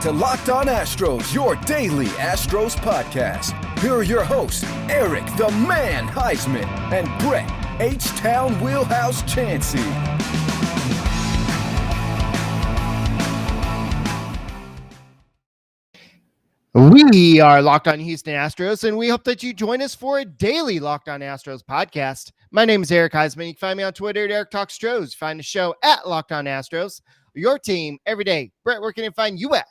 to Locked On Astros, your daily Astros podcast. Here are your hosts, Eric the Man Huysman and Brett H-Town Wheelhouse Chancey. We are Locked On Houston Astros, and we hope that you join us for a daily Locked On Astros podcast. My name is Eric Huysman. You can find me on Twitter at Eric Talks Stros. Find the show at Locked On Astros. Your team every day. Brett, where can I find you at?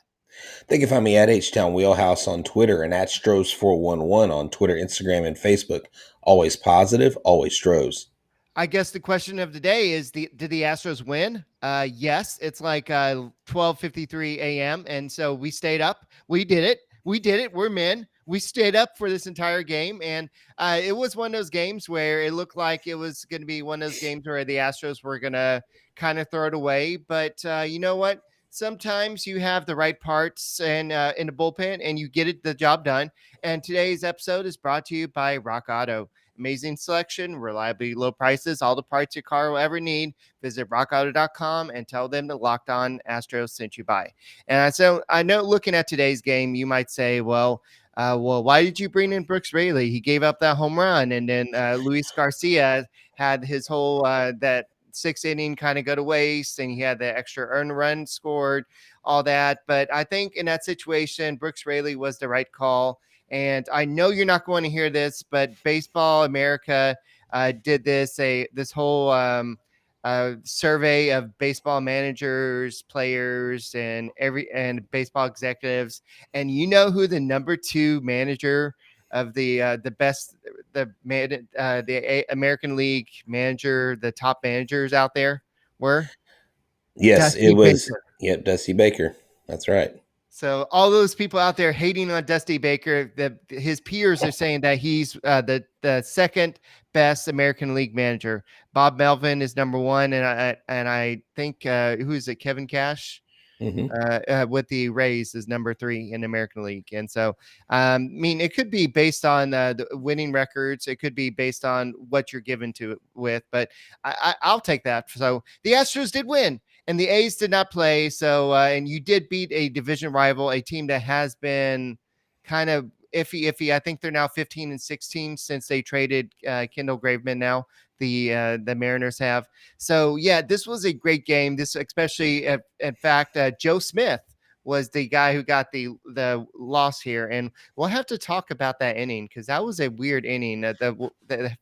They can find me at H-Town Wheelhouse on Twitter and at Stros411 on Twitter, Instagram, and Facebook. Always positive, always Stros. I guess the question of the day is, did the Astros win? Yes, it's like 12:53 a.m., and so we stayed up. We did it. We're men. We stayed up for this entire game, and it was one of those games where it looked like it was going to be one of those games where the Astros were going to kind of throw it away. But you know what? Sometimes you have the right parts and in the bullpen, and you get the job done. And today's episode is brought to you by Rock Auto. Amazing selection, reliably low prices, all the parts your car will ever need. Visit rockauto.com and tell them that Locked On Astros sent you by. And so I know looking at today's game, you might say, well, why did you bring in Brooks Raley? He gave up that home run. And then Luis Garcia had his whole that sixth inning kind of go to waste, and he had the extra earned run scored, all that. But I think in that situation, Brooks Raley was the right call. And I know you're not going to hear this, but Baseball America did this whole survey of baseball managers, players, and baseball executives. And you know who the number 2 manager of the American League manager, the top managers out there were? Yes, Dusty it was. Baker. Yep, Dusty Baker. That's right. So all those people out there hating on Dusty Baker, his peers are saying that he's the second best American League manager. Bob Melvin is number 1, and I think who is it? Kevin Cash with the Rays is number 3 in the American League. And so, I mean, it could be based on the winning records. It could be based on what you're given to it with, but I'll take that. So the Astros did win. And the A's did not play. So, and you did beat a division rival, a team that has been kind of iffy. I think they're now 15-16 since they traded Kendall Graveman. Now the Mariners have. So, yeah, this was a great game. This, especially, in fact, Joe Smith was the guy who got the loss here, and we'll have to talk about that inning because that was a weird inning. The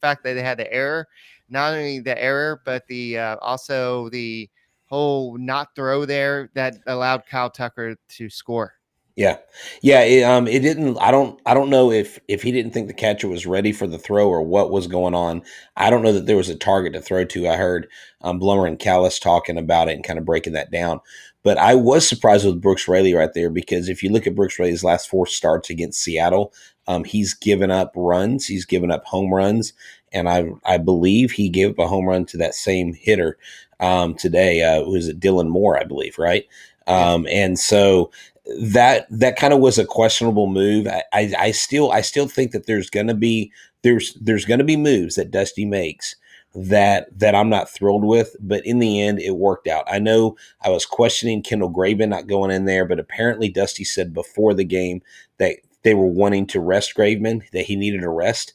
fact that they had the error, not only the error, but the also the whole not throw there that allowed Kyle Tucker to score. Yeah. It didn't. I don't know if he didn't think the catcher was ready for the throw or what was going on. I don't know that there was a target to throw to. I heard Blummer and Callis talking about it and kind of breaking that down. But I was surprised with Brooks Raley right there because if you look at Brooks Raley's last 4 starts against Seattle, he's given up runs. He's given up home runs. And I believe he gave up a home run to that same hitter today. Was it Dylan Moore, I believe, right? And so that kind of was a questionable move. I still think that there's going to be moves that Dusty makes that I'm not thrilled with, but in the end it worked out. I know I was questioning Kendall Graveman not going in there, but apparently Dusty said before the game that they were wanting to rest Graveman, that he needed a rest.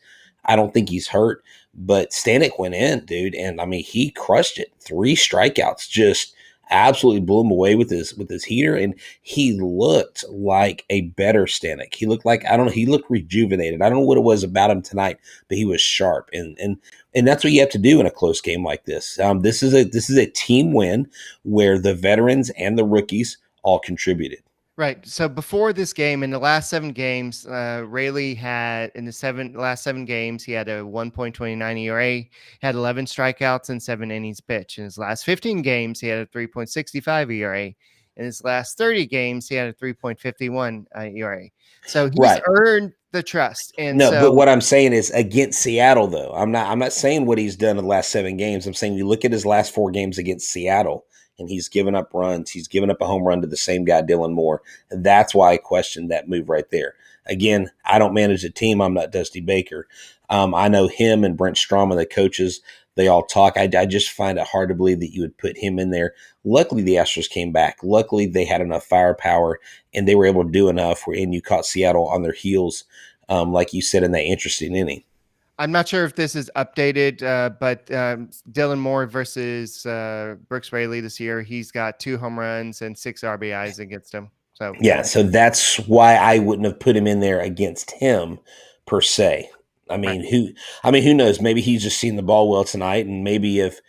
I don't think he's hurt, but Stanek went in, dude, and I mean he crushed it. 3 strikeouts, just absolutely blew him away with his heater, and he looked like a better Stanek. He looked like, I don't know, he looked rejuvenated. I don't know what it was about him tonight, but he was sharp, and that's what you have to do in a close game like this. This is a team win where the veterans and the rookies all contributed. Right. So before this game, in the last 7 games, Raley had in the last 7 games, he had a 1.29 ERA, had 11 strikeouts and 7 innings pitched. In his last 15 games, he had a 3.65 ERA. In his last 30 games, he had a 3.51 ERA. So he's earned the trust. And but what I'm saying is against Seattle, though, I'm not saying what he's done in the last 7 games. I'm saying you look at his last 4 games against Seattle, and he's given up runs. He's given up a home run to the same guy, Dylan Moore. And that's why I questioned that move right there. Again, I don't manage a team. I'm not Dusty Baker. I know him and Brent Strom, the coaches. They all talk. I just find it hard to believe that you would put him in there. Luckily, the Astros came back. Luckily, they had enough firepower, and they were able to do enough. And you caught Seattle on their heels, like you said, in that interesting inning. I'm not sure if this is updated, but Dylan Moore versus Brooks Raley this year, he's got 2 home runs and 6 RBIs against him. So Yeah, so that's why I wouldn't have put him in there against him per se. Right. Who knows? Maybe he's just seen the ball well tonight, and maybe if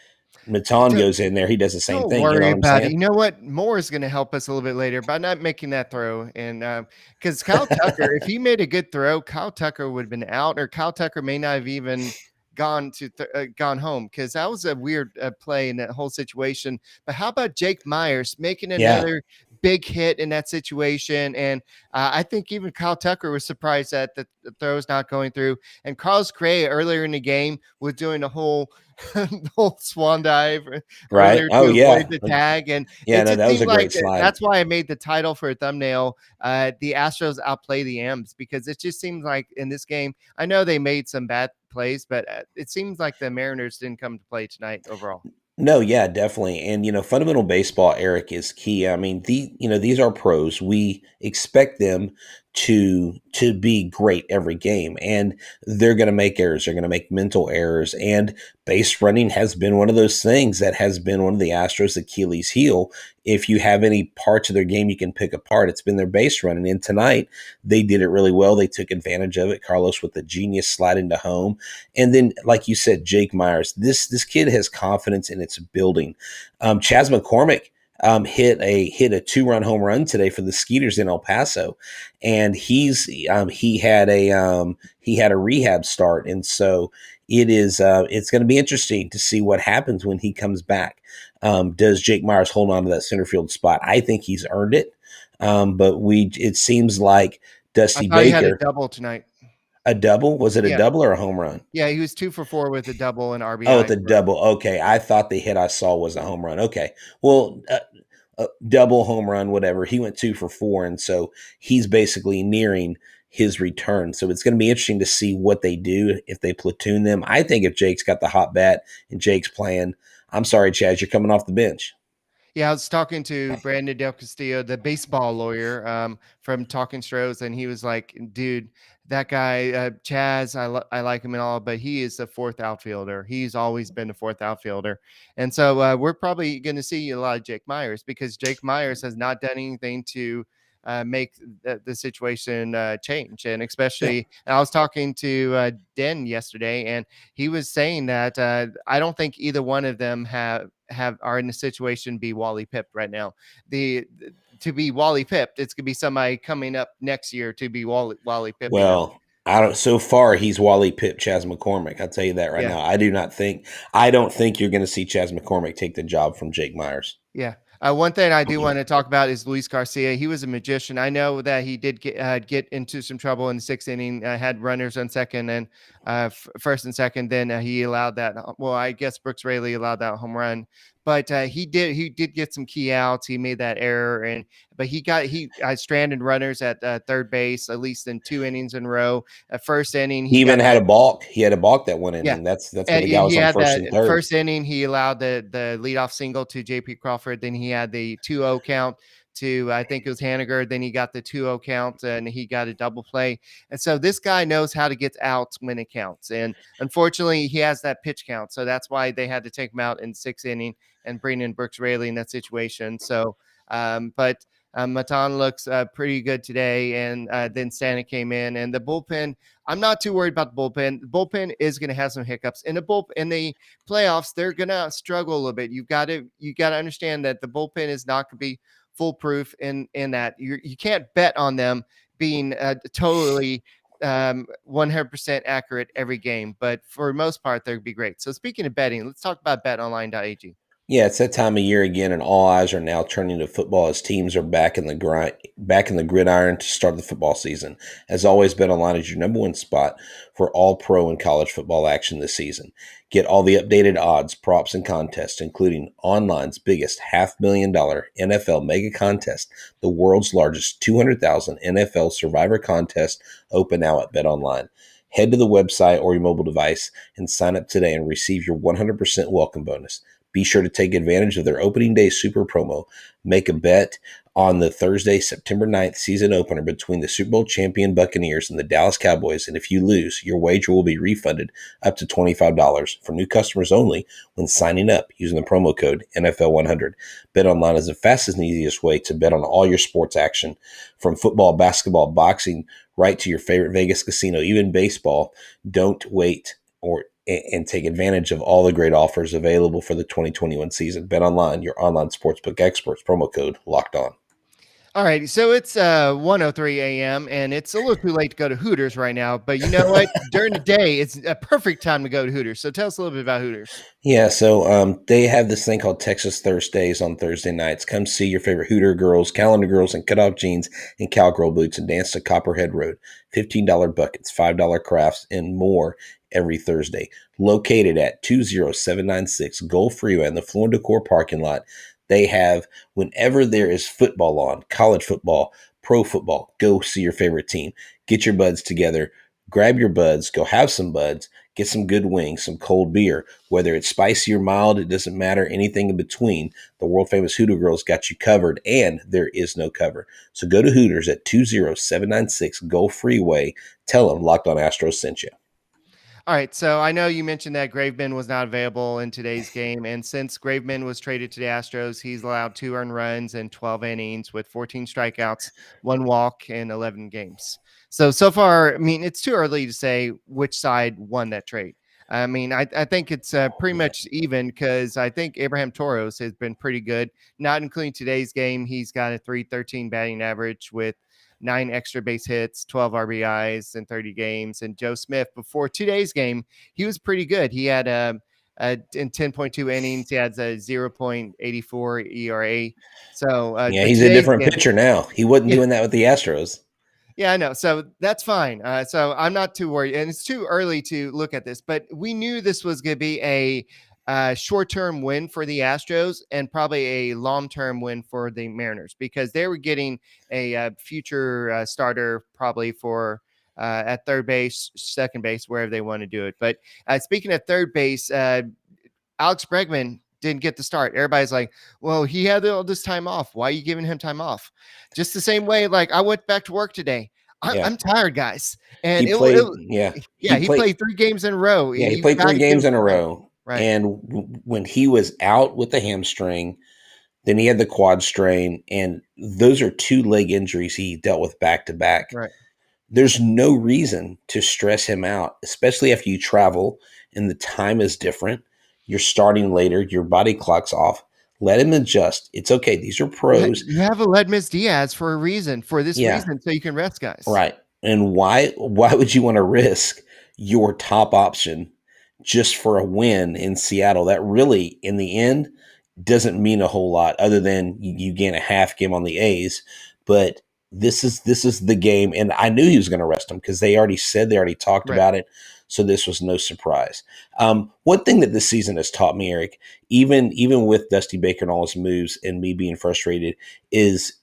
Matan goes in there, he does the same Don't thing. worry You know what I'm about saying? it. You know what? Moore is going to help us a little bit later by not making that throw. And because Kyle Tucker, if he made a good throw, Kyle Tucker would have been out, or Kyle Tucker may not have even gone home, because that was a weird play in that whole situation. But how about Jake Meyers making another big hit in that situation? And I think even Kyle Tucker was surprised that the throw's not going through. And Carlos Correa earlier in the game was doing the whole swan dive Right? earlier Oh, to yeah. avoid the tag. And Yeah, it no, just that was seemed a great like slide. that's why I made the title for a thumbnail. The Astros outplay the M's, because it just seems like in this game, I know they made some bad plays, but it seems like the Mariners didn't come to play tonight overall. No, yeah, definitely. And fundamental baseball, Eric, is key. I mean, these are pros. We expect them to be great every game, and they're going to make errors. They're going to make mental errors, and base running has been one of those things that has been one of the Astros' Achilles heel. If you have any parts of their game you can pick apart, it's been their base running. And tonight they did it really well. They took advantage of it. Carlos with the genius slide into home. And then, like you said, Jake Meyers, this kid has confidence in its building. Chas McCormick hit a 2-run home run today for the Skeeters in El Paso, and he had a rehab start, and so it's going to be interesting to see what happens when he comes back. Does Jake Meyers hold on to that center field spot? I think he's earned it, but it seems like Dusty I thought he had a Baker. double tonight. A double? Was it a double or a home run? Yeah, he was 2 for 4 with a double and RBI. Oh, the double. Okay. I thought the hit I saw was a home run. Okay. Well, double, home run, whatever. He went 2 for 4. And so he's basically nearing his return. So it's going to be interesting to see what they do if they platoon them. I think if Jake's got the hot bat and Jake's playing, I'm sorry, Chaz, you're coming off the bench. Yeah, I was talking to Brandon Del Castillo, the baseball lawyer from Talking Stros, and he was like, dude, that guy, Chaz, I like him and all, but he is the 4th outfielder. He's always been the 4th outfielder. And so we're probably going to see a lot of Jake Meyers, because Jake Meyers has not done anything to make the situation change. And especially, I was talking to Den yesterday, and he was saying that I don't think either one of them are in the situation to be Wally pipped right now. To be Wally pipped, it's gonna be somebody coming up next year to be Wally pipped. Well, so far he's Wally pipped Chas McCormick. I'll tell you that right now. I don't think you're going to see Chas McCormick take the job from Jake Meyers. Yeah. One thing I do want to talk about is Luis Garcia. He was a magician. I know that he did get into some trouble in the 6th inning. Had runners on second and first and second. Then he allowed that. Well, I guess Brooks Raley allowed that home run, but he did get some key outs. He made that error, but he stranded runners at third base at least in 2 innings in a row. First inning, he even had a balk. He had a balk that one inning. Yeah. That's when the guy was on first and third. First inning, he allowed the leadoff single to JP Crawford. Then he had the 2-0 count to, I think it was Haniger. Then he got the 2-0 count and he got a double play. And so this guy knows how to get out when it counts. And unfortunately, he has that pitch count. So that's why they had to take him out in 6th inning and bring in Brooks Raley in that situation. So, but Matan looks pretty good today. And then Santa came in, and the bullpen, I'm not too worried about the bullpen. The bullpen is going to have some hiccups in the playoffs. They're going to struggle a little bit. You got to understand that the bullpen is not going to be foolproof in that you can't bet on them being totally 100% accurate every game, but for the most part, they'll be great. So speaking of betting, let's talk about betonline.ag. Yeah, it's that time of year again, and all eyes are now turning to football as teams are back in the gridiron to start the football season. As always, BetOnline is your number one spot for all pro and college football action this season. Get all the updated odds, props, and contests, including online's biggest $500,000 NFL mega contest, the world's largest $200,000 NFL Survivor contest, open now at BetOnline. Head to the website or your mobile device and sign up today and receive your 100% welcome bonus. Be sure to take advantage of their opening day super promo. Make a bet on the Thursday, September 9th season opener between the Super Bowl champion Buccaneers and the Dallas Cowboys. And if you lose, your wager will be refunded up to $25 for new customers only when signing up using the promo code NFL100. BetOnline is the fastest and easiest way to bet on all your sports action, from football, basketball, boxing, right to your favorite Vegas casino, even baseball. Don't wait and take advantage of all the great offers available for the 2021 season. BetOnline, your online sportsbook experts. Promo code Locked On. All right, so it's 1:03 a.m. and it's a little too late to go to Hooters right now. But you know what? During the day, it's a perfect time to go to Hooters. So tell us a little bit about Hooters. Yeah, so they have this thing called Texas Thursdays on Thursday nights. Come see your favorite Hooter girls, calendar girls in cutoff jeans and cowgirl boots, and dance to Copperhead Road. $15 buckets, $5 crafts, and more every Thursday. Located at 20796 Gulf Freeway in the Floor & Decor parking lot. They have, whenever there is football on, college football, pro football, go see your favorite team. Get your buds together. Grab your buds. Go have some buds. Get some good wings, some cold beer. Whether it's spicy or mild, it doesn't matter. Anything in between. The world-famous Hooter Girls got you covered, and there is no cover. So go to Hooters at 20796 Gulf Freeway. Tell them Locked On Astros sent you. All right, so I know you mentioned that Graveman was not available in today's game, and since Graveman was traded to the Astros, he's allowed 2 earned runs and 12 innings with 14 strikeouts, 1 walk, and 11 games. So far, I mean, it's too early to say which side won that trade. I mean, I think it's pretty much even because I think Abraham Toros has been pretty good, not including today's game. He's got a .313 batting average with 9 extra base hits, 12 RBIs in 30 games. And Joe Smith, before today's game, he was pretty good. He had in 10.2 innings, he had a 0.84 ERA. So yeah, he's a different pitcher now. He wasn't doing that with the Astros. Yeah, I know. So that's fine. So I'm not too worried. And it's too early to look at this, but we knew this was going to be a short-term win for the Astros and probably a long-term win for the Mariners because they were getting a future starter probably for at third base, second base, wherever they want to do it. But speaking of third base, Alex Bregman didn't get the start. Everybody's like, well, he had all this time off. Why are you giving him time off? Just the same way, like I went back to work today. I'm tired, guys. And he played 3 games in a row. Yeah, he played 3 games in a row. Right. And when he was out with the hamstring, then he had the quad strain, and those are 2 leg injuries he dealt with back to back. Right. There's no reason to stress him out, especially after you travel and the time is different. You're starting later. Your body clock's off. Let him adjust. It's okay. These are pros. You have Aledmys Diaz for a reason, reason, so you can rest guys. Right. And why would you want to risk your top option just for a win in Seattle? That really, in the end, doesn't mean a whole lot other than you gain a half game on the A's. But this is the game. And I knew he was going to rest him because they already talked about it. So this was no surprise. One thing that this season has taught me, Eric, even with Dusty Baker and all his moves and me being frustrated, is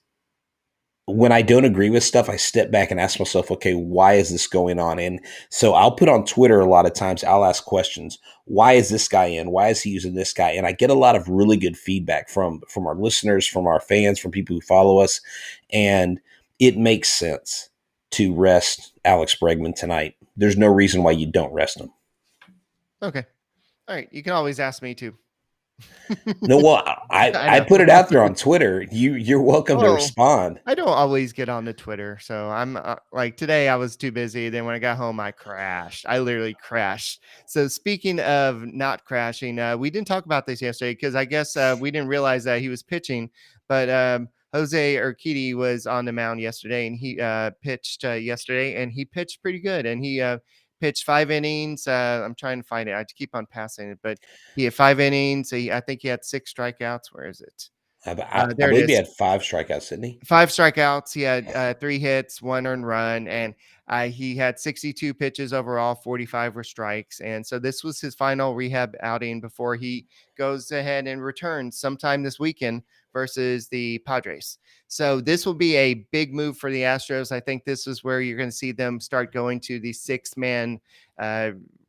when I don't agree with stuff, I step back and ask myself, okay, why is this going on? And so I'll put on Twitter a lot of times, I'll ask questions. Why is this guy in? Why is he using this guy? And I get a lot of really good feedback from our listeners, from our fans, from people who follow us. And it makes sense to rest Alex Bregman tonight. There's no reason why you don't rest him. Okay. All right. You can always ask me too. No, well, I put it out there on Twitter. You're welcome to respond. I don't always get on the Twitter. So I'm like today I was too busy. Then when I got home, I crashed. I literally crashed. So speaking of not crashing, we didn't talk about this yesterday because I guess we didn't realize that he was pitching, but Jose Urquidy was on the mound yesterday and he pitched yesterday and he pitched pretty good. And he pitched 5 innings. I'm trying to find it. I keep on passing it, but he had 5 innings. I think he had 6 strikeouts. Where is it? I believe he had 5 strikeouts, didn't he? 5 strikeouts. He had 3 hits, 1 earned run, and he had 62 pitches overall. 45 were strikes, and so this was his final rehab outing before he goes ahead and returns sometime this weekend versus the Padres. So this will be a big move for the Astros. I think this is where you're going to see them start going to the 6-man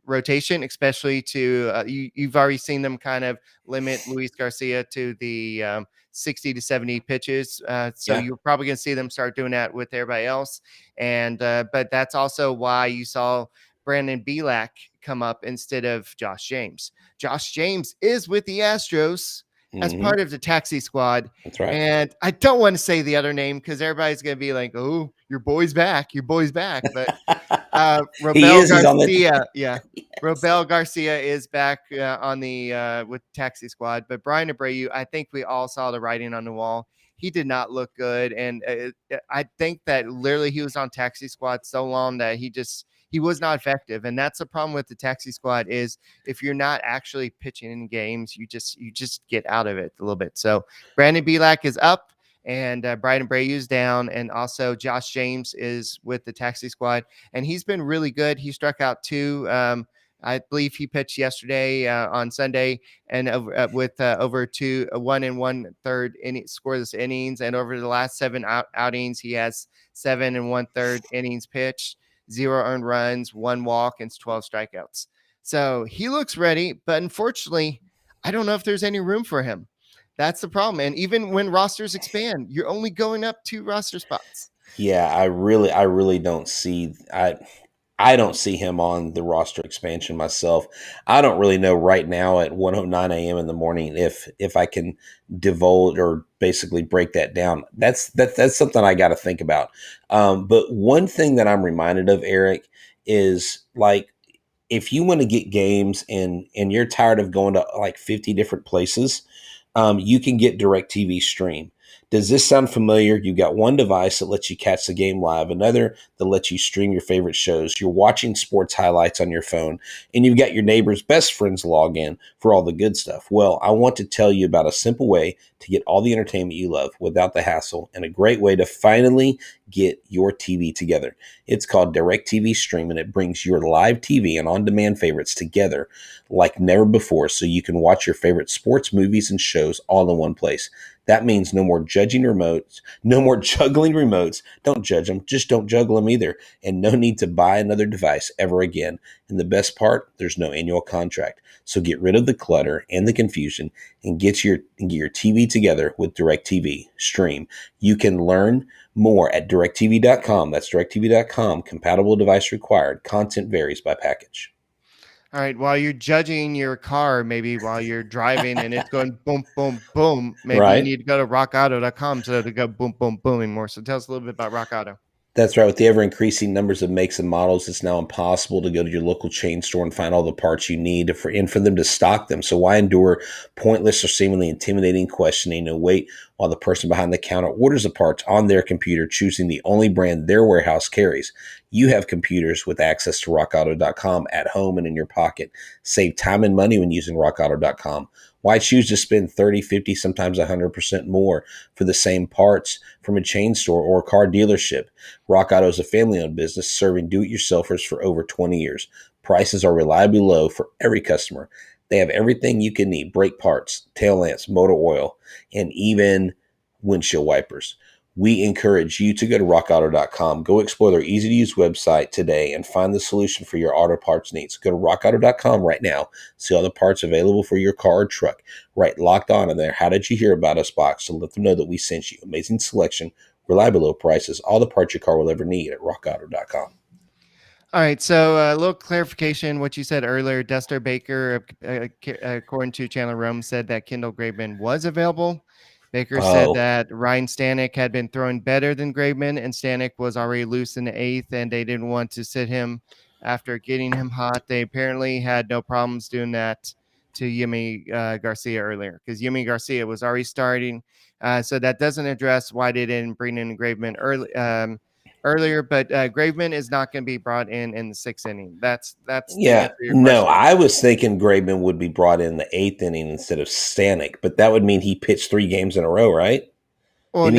rotation, especially to you've already seen them kind of limit Luis Garcia to the 60 to 70 pitches. So you're probably going to see them start doing that with everybody else. And but that's also why you saw Brandon Bielak come up instead of Josh James. Josh James is with the Astros as part of the taxi squad. That's right. And I don't want to say the other name because everybody's going to be like, oh, your boy's back. But Robel Garcia. Yes. Robel Garcia is back on the with taxi squad. But Brian Abreu, I think we all saw the writing on the wall. He did not look good. And I think that literally he was on taxi squad so long that he was not effective. And that's the problem with the taxi squad is if you're not actually pitching in games, you just get out of it a little bit. So Brandon Bielak is up and Brian Abreu is down. And also Josh James is with the taxi squad. And he's been really good. He struck out 2. I believe he pitched yesterday on Sunday and with over 1 1/3 scoreless innings. And over the last 7 outings, he has 7 1/3 innings pitched, 0 earned runs, 1 walk, and 12 strikeouts. So he looks ready, but unfortunately, I don't know if there's any room for him. That's the problem. And even when rosters expand, you're only going up 2 roster spots. Yeah, I really don't see I don't see him on the roster expansion myself. I don't really know right now at 1:09 a.m. in the morning if I can divulge or basically break that down. That's something I got to think about. But one thing that I'm reminded of, Eric, is like if you want to get games and you're tired of going to like 50 different places, you can get DirecTV Stream. Does this sound familiar? You've got one device that lets you catch the game live, another that lets you stream your favorite shows. You're watching sports highlights on your phone, and you've got your neighbor's best friends log in for all the good stuff. Well, I want to tell you about a simple way to get all the entertainment you love without the hassle and a great way to finally get your TV together. It's called DirecTV Stream, and it brings your live TV and on-demand favorites together like never before so you can watch your favorite sports, movies, and shows all in one place. That means no more juggling remotes. Don't judge them. Just don't juggle them either. And no need to buy another device ever again. And the best part, there's no annual contract. So get rid of the clutter and the confusion and get your TV together with DirecTV Stream. You can learn more at directtv.com. That's directtv.com. Compatible device required. Content varies by package. All right. While you're judging your car, maybe while you're driving and it's going boom, boom, boom, maybe you need to go to rockauto.com so to go boom, boom, booming more. So tell us a little bit about Rock Auto. That's right. With the ever-increasing numbers of makes and models, it's now impossible to go to your local chain store and find all the parts you need for them to stock them. So why endure pointless or seemingly intimidating questioning and wait while the person behind the counter orders the parts on their computer, choosing the only brand their warehouse carries? You have computers with access to rockauto.com at home and in your pocket. Save time and money when using rockauto.com. Why choose to spend 30, 50, sometimes 100% more for the same parts from a chain store or a car dealership? Rock Auto is a family-owned business serving do-it-yourselfers for over 20 years. Prices are reliably low for every customer. They have everything you can need: brake parts, tail lamps, motor oil, and even windshield wipers. We encourage you to go to rockauto.com. Go explore their easy-to-use website today and find the solution for your auto parts needs. Go to rockauto.com right now. See all the parts available for your car or truck. Write Locked On in there. How did you hear about us box to let them know that we sent you. Amazing selection, reliable low prices, all the parts your car will ever need at rockauto.com. All right, so a little clarification. What you said earlier, Dexter Baker, according to Chandler Rome, said that Kendall Graveman was available. Baker said that Ryan Stanek had been throwing better than Graveman, and Stanek was already loose in the 8th, and they didn't want to sit him after getting him hot. They apparently had no problems doing that to Yimi Garcia earlier because Yimi Garcia was already starting. So that doesn't address why they didn't bring in Graveman earlier, but Graveman is not going to be brought in the 6th inning. That's yeah. No, I was thinking Graveman would be brought in the 8th inning instead of Stanek, but that would mean he pitched 3 games in a row, right? Well,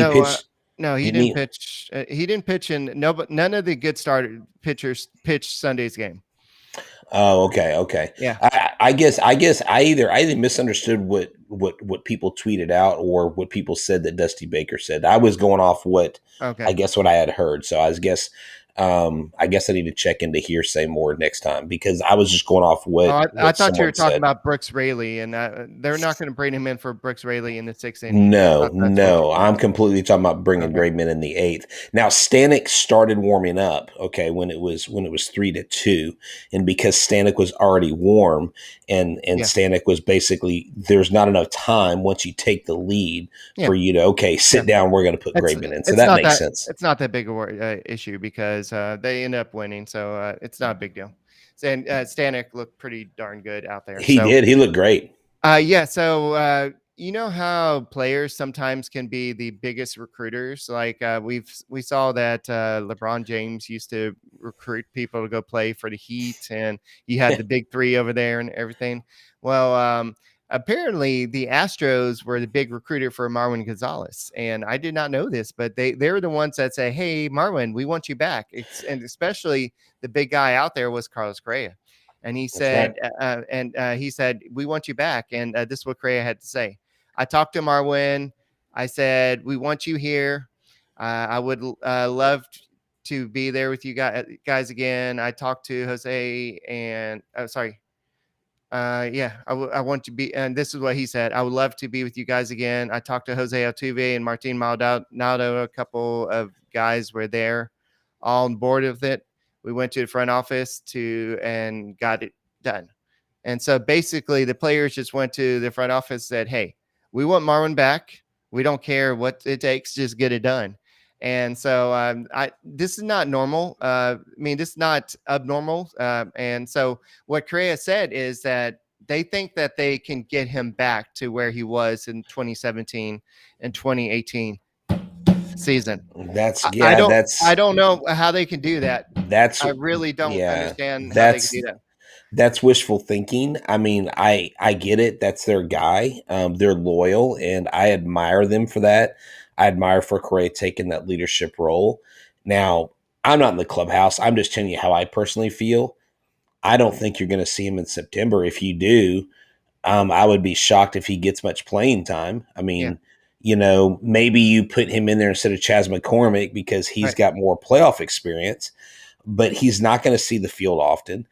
no, he didn't pitch. He didn't pitch in none of the good starter pitchers pitched Sunday's game. Oh, okay. Yeah. I guess I either misunderstood what people tweeted out or what people said that Dusty Baker said. I was going off what Okay. what I had heard. So I guess I need to check into hearsay more next time because I was just going off Oh, I what thought you were someone talking said. about Brooks Raley, and they're not going to bring him in for Brooks Raley in the 6th inning. I thought that's what you I'm completely talking about bringing Okay. Bregman in the 8th. Now Stanek started warming up, okay, when it was 3-2, and because Stanek was already warm, and Stanek was basically there's not enough time once you take the lead for you to sit down. We're going to put Bregman in, so that makes sense. It's not that big a issue because they end up winning, so it's not a big deal. And Stanek looked pretty darn good out there. He did. He looked great. So you know how players sometimes can be the biggest recruiters. Like we saw that LeBron James used to recruit people to go play for the Heat, and he had the big three over there and everything. Well, apparently the Astros were the big recruiter for Marwin Gonzalez, and I did not know this, but they're the ones that say, "Hey, Marwin, we want you back." And especially the big guy out there was Carlos Correa. And he said, he said, "We want you back." And this is what Correa had to say. I talked to Marwin. I said, "We want you here. I would love to be there with you guys again." I talked to Jose and I want to be, and this is what he said: "I would love to be with you guys again." I talked to Jose Altuve and Martin Maldonado. A couple of guys were there, all on board with it. We went to the front office and got it done. And so basically the players just went to the front office, said, "Hey, we want Marwin back. We don't care what it takes, just get it done." And so this is not normal. This is not abnormal. And so what Correa said is that they think that they can get him back to where he was in 2017 and 2018 season. I don't know how they can do that. I really don't understand how they can do that. That's wishful thinking. I mean, I get it. That's their guy. They're loyal, and I admire them for that. I admire for Correa taking that leadership role. Now, I'm not in the clubhouse. I'm just telling you how I personally feel. I don't think you're going to see him in September. If you do, I would be shocked if he gets much playing time. I mean, maybe you put him in there instead of Chas McCormick because he's got more playoff experience, but he's not going to see the field often.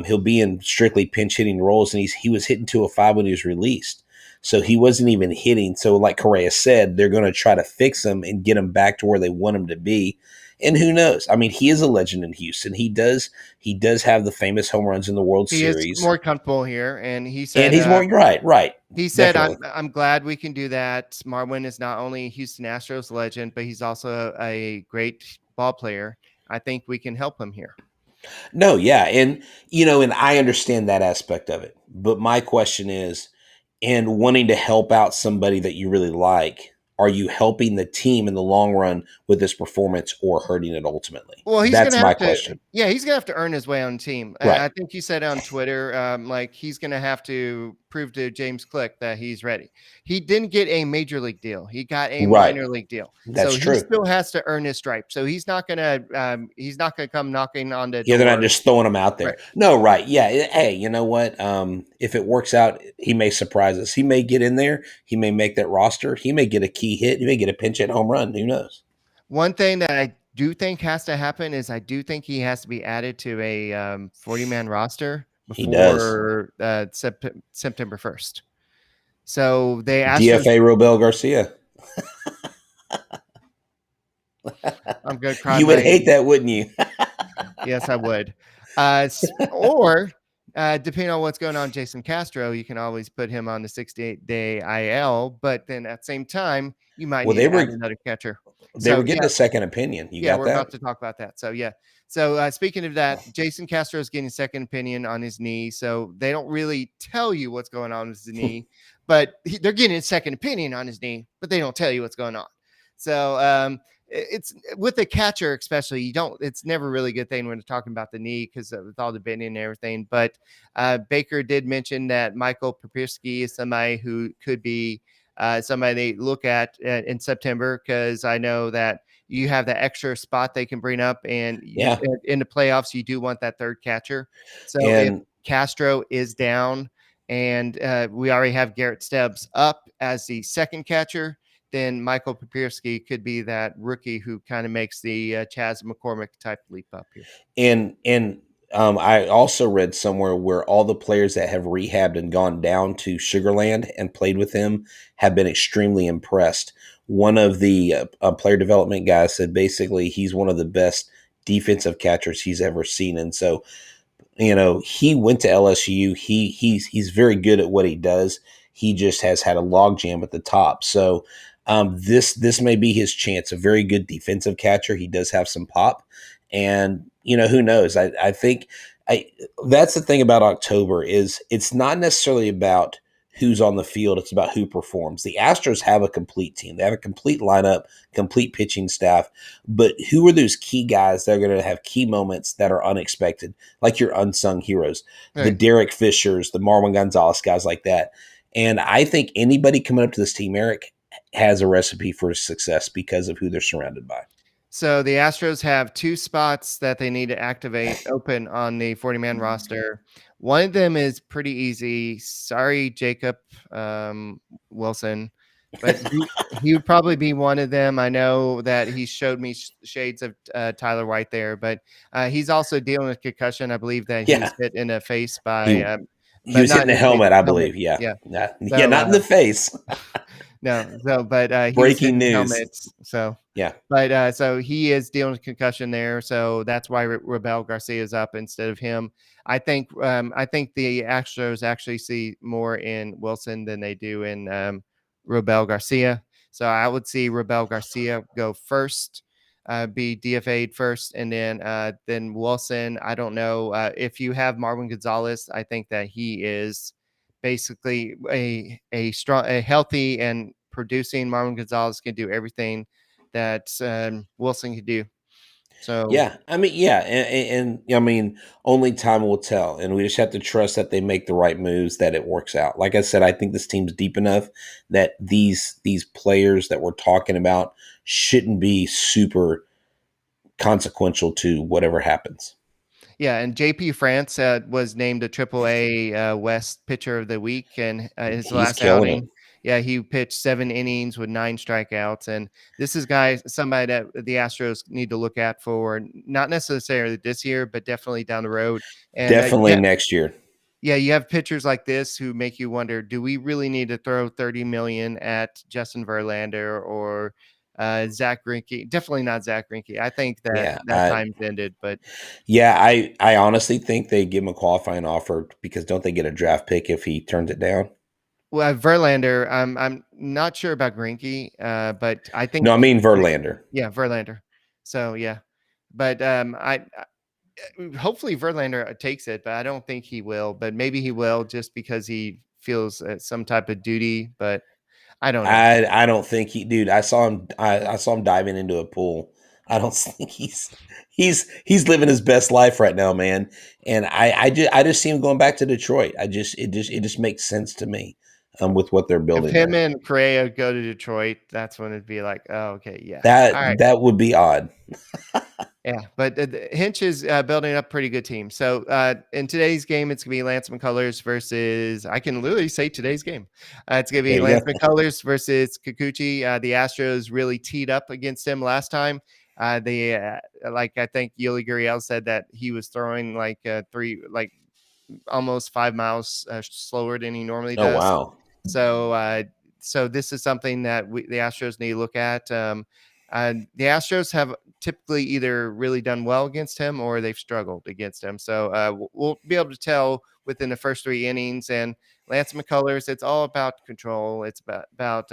He'll be in strictly pinch hitting roles, and he was hitting 205 when he was released. So he wasn't even hitting. So like Correa said, they're going to try to fix him and get him back to where they want him to be. And who knows? I mean, he is a legend in Houston. He does have the famous home runs in the World Series. He is more comfortable here, and he said, and he's more right. He said, "I'm glad we can do that." Marwin is not only a Houston Astros legend, but he's also a great ball player. I think we can help him here. No, yeah, and I understand that aspect of it. But my question is, and wanting to help out somebody that you really like, are you helping the team in the long run with this performance or hurting it ultimately? Well, that's my question. Yeah, he's going to have to earn his way on the team. Right. I think you said on Twitter, he's going to have to prove to James Click that he's ready. He didn't get a major league deal. He got a minor league deal. That's true. He still has to earn his stripe. So he's not going to come knocking on the door. Yeah, they're not just throwing him out there. Right. No, right. Yeah. Hey, you know what? If it works out, he may surprise us. He may get in there. He may make that roster. He may get a key hit. He may get a pinch hit home run. Who knows? One thing that I do think has to happen is I do think he has to be added to a 40-man roster before September 1st. So they asked DFA Robel Garcia. I'm going to cry. You would hate that, wouldn't you? Yes, I would. Or depending on what's going on, Jason Castro, you can always put him on the 68-day IL. But then at the same time, you might need to add another catcher. They were getting a second opinion. We're about to talk about that. So, yeah. So, speaking of that, Jason Castro is getting a second opinion on his knee. So, they don't really tell you what's going on with his knee, but they're getting a second opinion on his knee, but they don't tell you what's going on. So, it's with the catcher, especially, it's never really a good thing when you're talking about the knee because with all the bending and everything. But Baker did mention that Michael Papirski is somebody who could be somebody they look at in September, because I know that you have the extra spot they can bring up, and Yeah. in the playoffs, you do want that third catcher. So if And Castro is down, and we already have Garrett Stubbs up as the second catcher, then Michael Papierski could be that rookie who kind of makes the Chaz McCormick type leap up here. and I also read somewhere where all the players that have rehabbed and gone down to Sugarland and played with him have been extremely impressed. One of the player development guys said basically he's one of the best defensive catchers he's ever seen, and so he went to LSU. He's very good at what he does. He just has had a logjam at the top. So this may be his chance. A very good defensive catcher. He does have some pop, and who knows? I think that's the thing about October is it's not necessarily about who's on the field. It's about who performs. The Astros have a complete team. They have a complete lineup, complete pitching staff. But who are those key guys that are going to have key moments that are unexpected, like your unsung heroes, right? The Derek Fishers, the Marwin Gonzalez, guys like that. And I think anybody coming up to this team, Eric, has a recipe for success because of who they're surrounded by. So the Astros have 2 spots that they need to activate open on the 40-man roster. One of them is pretty easy. Sorry, Jacob Wilson, but he would probably be one of them. I know that he showed me shades of Tyler White there, but he's also dealing with concussion. I believe that he was hit in the face by he was hitting the helmet, I believe. Yeah. So, not in the face. No. So, but breaking news. Helmets, so yeah. But so he is dealing with concussion there. So that's why Robel Garcia is up instead of him. I think the Astros actually see more in Wilson than they do in Robel Garcia. So I would see Robel Garcia go first, be DFA'd first, and then Wilson. I don't know if you have Marwin Gonzalez. I think that he is basically a strong, a healthy and producing Marwin Gonzalez can do everything that Wilson can do. So and I mean, only time will tell, and we just have to trust that they make the right moves, that it works out. Like I said, I think this team's deep enough that these players that we're talking about shouldn't be super consequential to whatever happens. Yeah, and JP France was named a AAA West Pitcher of the Week, and his last outing. Yeah, he pitched 7 innings with 9 strikeouts, and this is somebody that the Astros need to look at for not necessarily this year, but definitely down the road, and definitely next year. Yeah, you have pitchers like this who make you wonder: do we really need to throw $30 million at Justin Verlander or Zach Greinke? Definitely not Zach Greinke. I think that time's ended. But I honestly think they give him a qualifying offer because don't they get a draft pick if he turns it down? Well, Verlander, I'm not sure about Greinke, but I think I mean Verlander. Yeah, Verlander. So yeah, but I hopefully Verlander takes it, but I don't think he will. But maybe he will just because he feels some type of duty. But I don't know. I don't think he, dude. I saw him. I saw him diving into a pool. I don't think he's living his best life right now, man. And I just see him going back to Detroit. It just makes sense to me. With what they're building. If him and Correa go to Detroit, that's when it'd be like, oh, okay, yeah. That would be odd. Yeah, but Hinch is building up a pretty good team. So in today's game, it's going to be Lance McCullers versus, I can literally say today's game. It's going to be Lance McCullers versus Kikuchi. The Astros really teed up against him last time. I think Yuli Gurriel said that he was throwing almost 5 miles slower than he normally does. Oh, wow. So this is something that the Astros need to look at. The Astros have typically either really done well against him or they've struggled against him. So we'll be able to tell within the first 3 innings. And Lance McCullers, it's all about control. It's about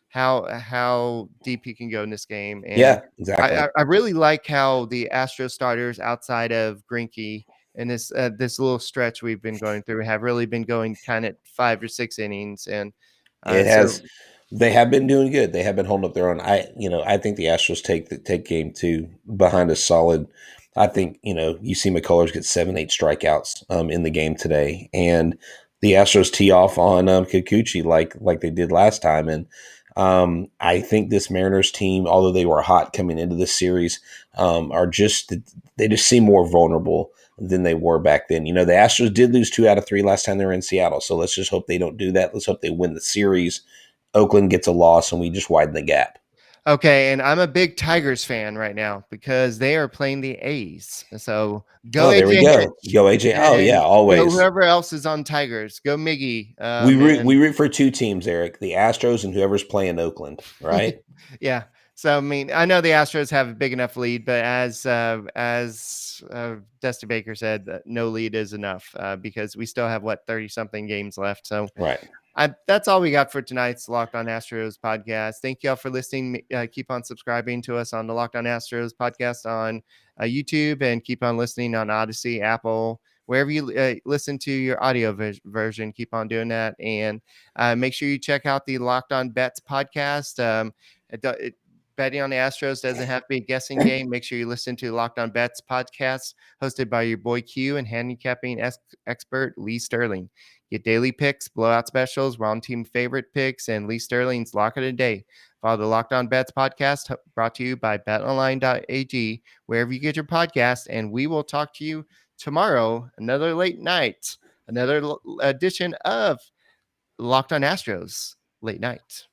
how deep he can go in this game. And yeah, exactly. I really like how the Astros starters outside of Greinke and this little stretch we've been going through have really been going kind of 5 or 6 innings, and they have been doing good. They have been holding up their own. I think the Astros take game 2 behind a solid. I think you see McCullers get 7-8 strikeouts in the game today, and the Astros tee off on Kikuchi like they did last time, and I think this Mariners team, although they were hot coming into this series, they just seem more vulnerable than they were back then. The Astros did lose 2 out of 3 last time they were in Seattle, so let's just hope they don't do that. Let's hope they win the series. Oakland gets a loss, and we just widen the gap. Okay, and I'm a big Tigers fan right now because they are playing the A's. So go there we AJ. go. Go AJ. Oh yeah, always. Go whoever else is on Tigers. Go Miggy. We root for 2 teams, Eric: the Astros and whoever's playing Oakland. Right? Yeah. So I mean, I know the Astros have a big enough lead, but as Dusty Baker said, no lead is enough because we still have 30-something games left. So right. That's all we got for tonight's Locked On Astros podcast. Thank you all for listening. Keep on subscribing to us on the Locked On Astros podcast on YouTube, and keep on listening on Odyssey, Apple, wherever you listen to your audio version. Keep on doing that, and make sure you check out the Locked On Bets podcast. Betting on the Astros doesn't have to be a guessing game. Make sure you listen to Locked On Bets podcast, hosted by your boy Q and handicapping expert Lee Sterling. Get daily picks, blowout specials, wrong team favorite picks, and Lee Sterling's Lock of the Day. Follow the Locked On Bets podcast, brought to you by betonline.ag, wherever you get your podcast, and we will talk to you tomorrow, another late night, another edition of Locked On Astros Late Night.